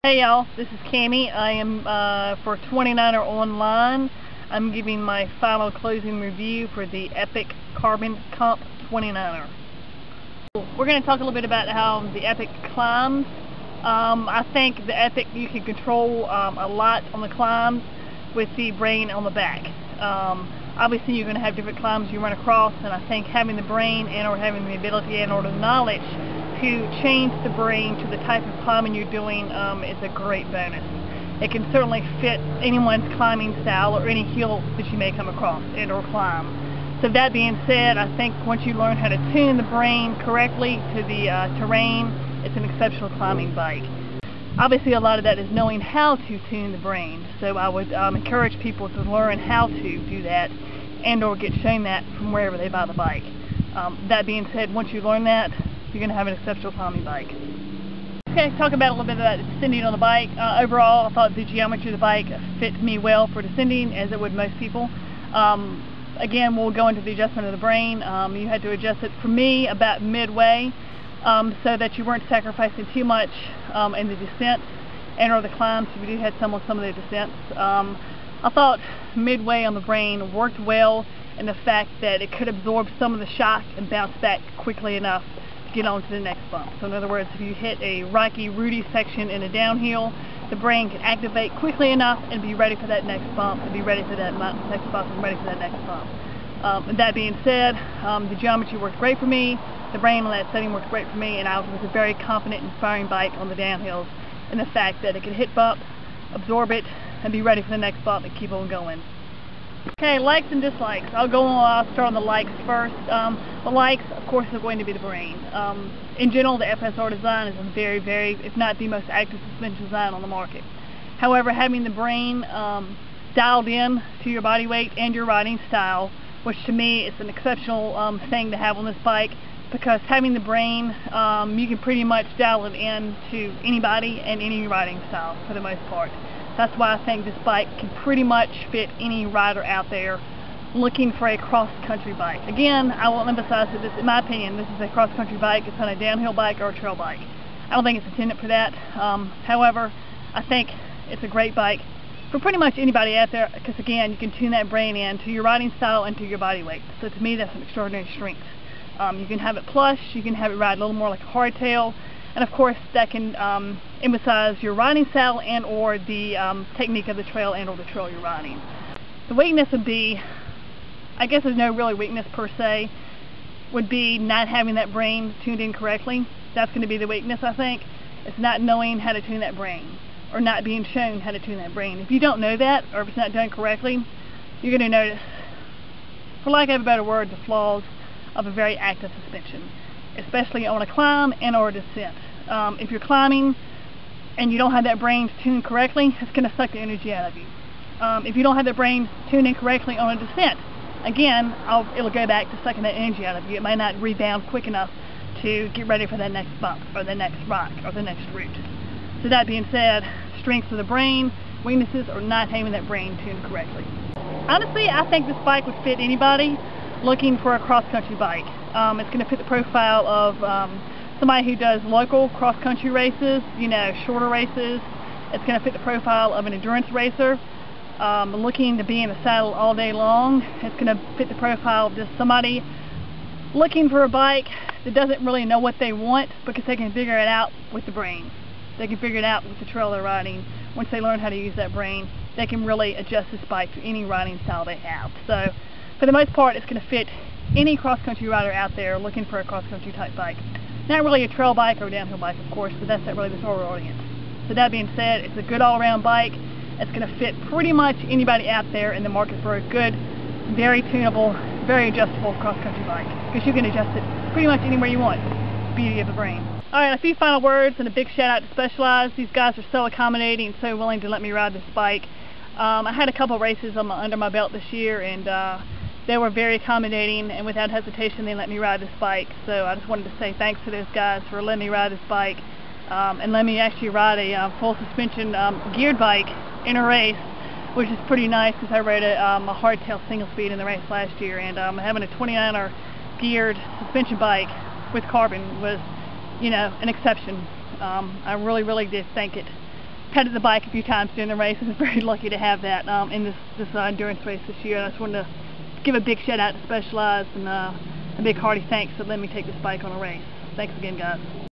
Hey y'all, this is Camye. I am for 29er Online. I'm giving my final closing review for the Epic Carbon Comp 29er. We're going to talk a little bit about how the Epic climbs. I think the Epic, you can control a lot on the climbs with the brain on the back. Obviously you're going to have different climbs you run across, and I think having the brain and or having the ability and or the knowledge to change the brain to the type of climbing you're doing is a great bonus. It can certainly fit anyone's climbing style or any hill that you may come across and or climb. So that being said, I think once you learn how to tune the brain correctly to the terrain, it's an exceptional climbing bike. Obviously a lot of that is knowing how to tune the brain, so I would encourage people to learn how to do that and or get shown that from wherever they buy the bike. That being said, once you learn that, you're going to have an exceptional climbing bike. Okay, talk about a little bit about descending on the bike. Overall, I thought the geometry of the bike fit me well for descending, as it would most people. Again, we'll go into the adjustment of the brain. You had to adjust it, for me, about midway, so that you weren't sacrificing too much in the descent and or the climbs. We do have some on some of the descents. I thought midway on the brain worked well in the fact that it could absorb some of the shock and bounce back quickly enough to get on to the next bump. So in other words, if you hit a rocky, rooty section in a downhill, the brain can activate quickly enough and be ready for that next bump, and be ready for that next bump, and ready for that next bump. That being said, the geometry worked great for me, the brain on that setting worked great for me, and I was a very confident and firing bike on the downhills in the fact that it could hit bump, absorb it, and be ready for the next bump and keep on going. Okay, likes and dislikes. I'll start on the likes first. The likes, of course, are going to be the brain. In general, the FSR design is a very, if not the most active suspension design on the market. However, having the brain dialed in to your body weight and your riding style, which to me is an exceptional thing to have on this bike, because having the brain, you can pretty much dial it in to anybody and any riding style for the most part. That's why I think this bike can pretty much fit any rider out there looking for a cross-country bike. Again, I will emphasize that this, in my opinion, this is a cross-country bike. It's not a downhill bike or a trail bike. I don't think it's intended for that. However, I think it's a great bike for pretty much anybody out there, because again, you can tune that brain in to your riding style and to your body weight. So to me, that's an extraordinary strength. You can have it plush, you can have it ride a little more like a hardtail, and of course that can emphasize your riding style and or the technique of the trail and or the trail you're riding. The weakness would be, I guess there's no really weakness per se, would be not having that brain tuned in correctly. That's going to be the weakness, I think. It's not knowing how to tune that brain, or not being shown how to tune that brain. If you don't know that, or if it's not done correctly, you're going to notice, for lack of a better word, the flaws of a very active suspension, especially on a climb and or a descent. If you're climbing and you don't have that brain tuned correctly, it's going to suck the energy out of you. If you don't have that brain tuned in correctly on a descent, again, it'll go back to sucking that energy out of you. It might not rebound quick enough to get ready for that next bump or the next rock or the next route. So that being said, strengths of the brain, weaknesses are not having that brain tuned correctly. Honestly, I think this bike would fit anybody looking for a cross-country bike. It's going to fit the profile of somebody who does local cross-country races, you know, shorter races. It's going to fit the profile of an endurance racer looking to be in the saddle all day long. It's going to fit the profile of just somebody looking for a bike that doesn't really know what they want, because they can figure it out with the brain. They can figure it out with the trail they're riding. Once they learn how to use that brain, they can really adjust this bike to any riding style they have. So for the most part, it's going to fit any cross-country rider out there looking for a cross-country type bike. Not really a trail bike or a downhill bike, of course, but that's not really the target audience. So that being said, it's a good all-around bike. It's going to fit pretty much anybody out there in the market for a good, very tunable, very adjustable cross-country bike, because you can adjust it pretty much anywhere you want. Beauty of the brain. Alright, a few final words and a big shout out to Specialized. These guys are so accommodating and so willing to let me ride this bike. I had a couple races under my belt this year, and they were very accommodating, and without hesitation they let me ride this bike. So I just wanted to say thanks to those guys for letting me ride this bike, and let me actually ride a full suspension geared bike in a race, which is pretty nice, because I rode a hardtail single speed in the race last year, and having a 29er geared suspension bike with carbon was, you know, an exception. I really did think it petted the bike a few times during the race. I was very lucky to have that in this endurance race this year. And I just wanted to give a big shout out to Specialized and a big hearty thanks for letting me take this bike on a race. Thanks again, guys.